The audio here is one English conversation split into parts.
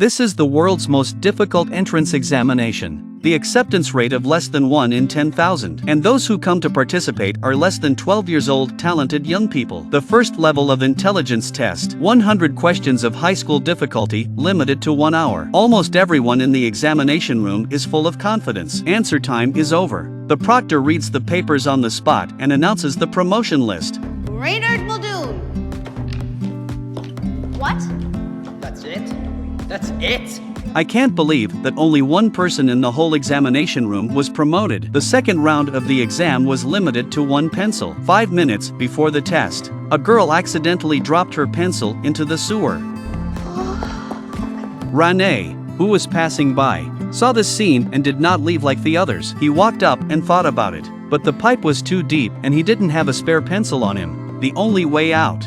This is the world's most difficult entrance examination. The acceptance rate of less than 1 in 10,000. And those who come to participate are less than 12 years old talented young people. The first level of intelligence test. 100 questions of high school difficulty, limited to 1 hour. Almost everyone in the examination room is full of confidence. Answer time is over. The proctor reads the papers on the spot and announces the promotion list. Reynard Muldoon. What? That's it? That's it? I can't believe that only one person in the whole examination room was promoted. The second round of the exam was limited to 1 pencil. 5 minutes before the test, a girl accidentally dropped her pencil into the sewer. Rene, who was passing by, saw this scene and did not leave like the others. He walked up and thought about it, but the pipe was too deep and he didn't have a spare pencil on him. The only way out.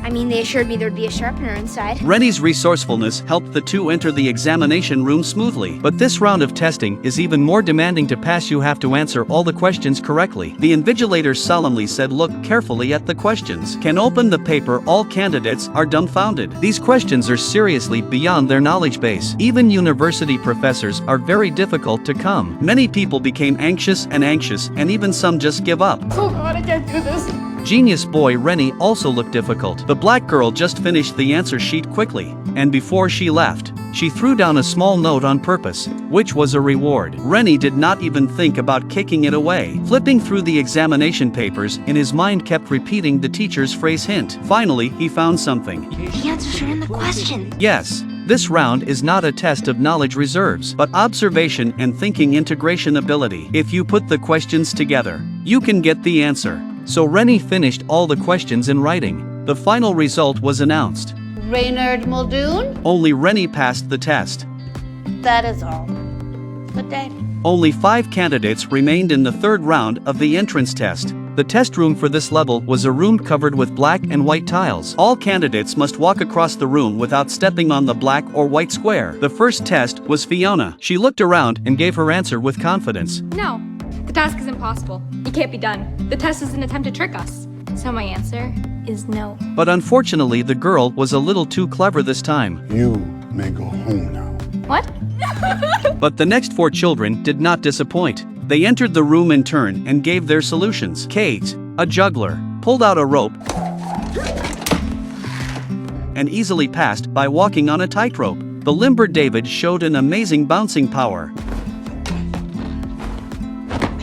I mean, they assured me there'd be a sharpener inside. Rene's resourcefulness helped the two enter the examination room smoothly. But this round of testing is even more demanding. To pass, you have to answer all the questions correctly. The invigilator solemnly said, "Look carefully at the questions." Can open the paper. All candidates are dumbfounded. These questions are seriously beyond their knowledge base. Even university professors are very difficult to come. Many people became anxious, and even some just give up. Oh God, I can't do this. Genius boy Rene also looked difficult. The black girl just finished the answer sheet quickly, and before she left, she threw down a small note on purpose, which was a reward. Rene did not even think about kicking it away. Flipping through the examination papers, in his mind kept repeating the teacher's phrase hint. Finally, he found something. The answers are in the question. Yes. This round is not a test of knowledge reserves, but observation and thinking integration ability. If you put the questions together, you can get the answer. So Rene finished all the questions in writing. The final result was announced. Reynard Muldoon? Only Rene passed the test. That is all. Good day. Only 5 candidates remained in the third round of the entrance test. The test room for this level was a room covered with black and white tiles. All candidates must walk across the room without stepping on the black or white square. The first test was Fiona. She looked around and gave her answer with confidence. No, the task is impossible. It can't be done. The test is an attempt to trick us. So my answer is no. But unfortunately, the girl was a little too clever this time. You may go home now. What? But the next 4 children did not disappoint. They entered the room in turn and gave their solutions. Kate, a juggler, pulled out a rope and easily passed by walking on a tightrope. The limber David showed an amazing bouncing power.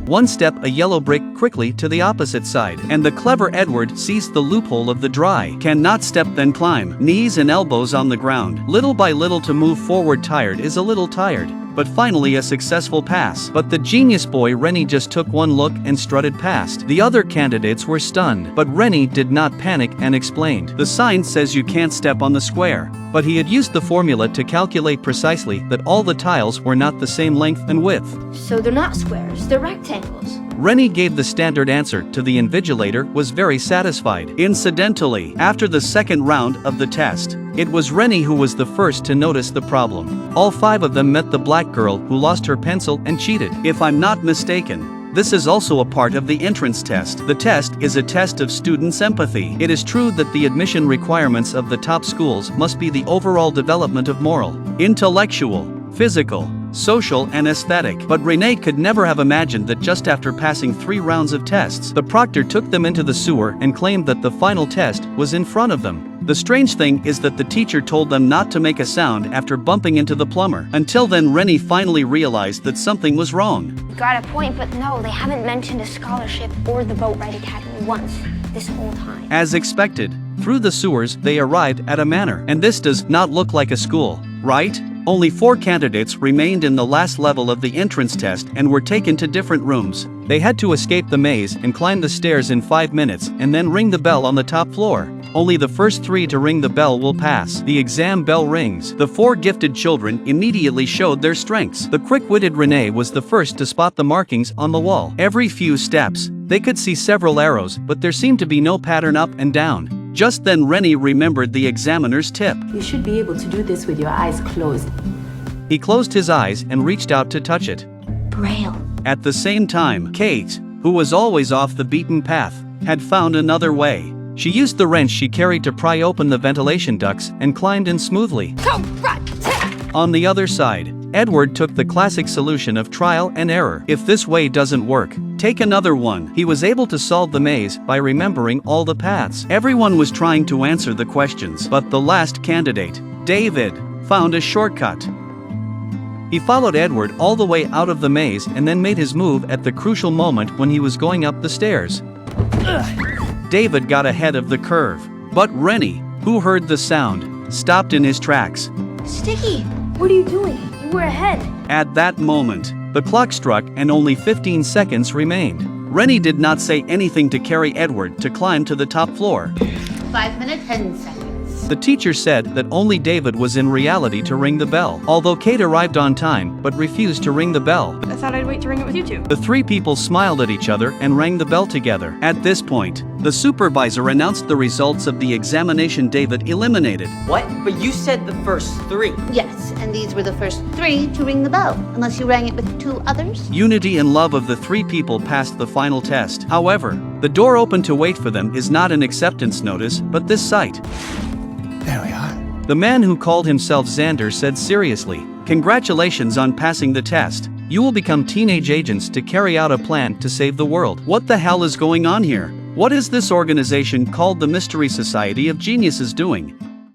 One step a yellow brick quickly to the opposite side, and the clever Edward seized the loophole of the dry. Cannot step then climb, knees and elbows on the ground. Little by little to move forward, tired is a little tired. But finally a successful pass. But the genius boy Rene just took one look and strutted past. The other candidates were stunned, but Rene did not panic and explained. The sign says you can't step on the square. But he had used the formula to calculate precisely that all the tiles were not the same length and width. So they're not squares, they're rectangles. Rene gave the standard answer to the invigilator, was very satisfied. Incidentally, after the second round of the test, it was Rene who was the first to notice the problem. All 5 of them met the black girl who lost her pencil and cheated. If I'm not mistaken, this is also a part of the entrance test. The test is a test of students' empathy. It is true that the admission requirements of the top schools must be the overall development of moral, intellectual, physical, social and aesthetic. But Rene could never have imagined that just after passing 3 rounds of tests, the proctor took them into the sewer and claimed that the final test was in front of them. The strange thing is that the teacher told them not to make a sound after bumping into the plumber. Until then, Rene finally realized that something was wrong. Got a point, but no, they haven't mentioned a scholarship or the Boat Ride Academy once this whole time. As expected, through the sewers they arrived at a manor. And this does not look like a school, right? Only 4 candidates remained in the last level of the entrance test and were taken to different rooms. They had to escape the maze and climb the stairs in 5 minutes and then ring the bell on the top floor. Only the first 3 to ring the bell will pass. The exam bell rings. The 4 gifted children immediately showed their strengths. The quick-witted Rene was the first to spot the markings on the wall. Every few steps, they could see several arrows, but there seemed to be no pattern up and down. Just then Rene remembered the examiner's tip. You should be able to do this with your eyes closed. He closed his eyes and reached out to touch it. Braille. At the same time, Kate, who was always off the beaten path, had found another way. She used the wrench she carried to pry open the ventilation ducts and climbed in smoothly. Karate! On the other side, Edward took the classic solution of trial and error. If this way doesn't work, take another one. He was able to solve the maze by remembering all the paths. Everyone was trying to answer the questions, but the last candidate, David, found a shortcut. He followed Edward all the way out of the maze and then made his move at the crucial moment when he was going up the stairs. David got ahead of the curve, but Rennie, who heard the sound, stopped in his tracks. Sticky, what are you doing? You were ahead. At that moment, the clock struck and only 15 seconds remained. Rennie did not say anything to carry Edward to climb to the top floor. 5 minutes, 10 seconds. The teacher said that only David was in reality to ring the bell, although Kate arrived on time but refused to ring the bell. I thought I'd wait to ring it with you two. The three people smiled at each other and rang the bell together. At this point, the supervisor announced the results of the examination. David eliminated. What? But you said the first 3. Yes, and these were the first 3 to ring the bell, unless you rang it with 2 others. Unity and love of the 3 people passed the final test. However, the door open to wait for them is not an acceptance notice, but this sight. There we are. The man who called himself Xander said seriously, "Congratulations on passing the test. You will become teenage agents to carry out a plan to save the world." What the hell is going on here? What is this organization called the Mystery Society of Geniuses doing?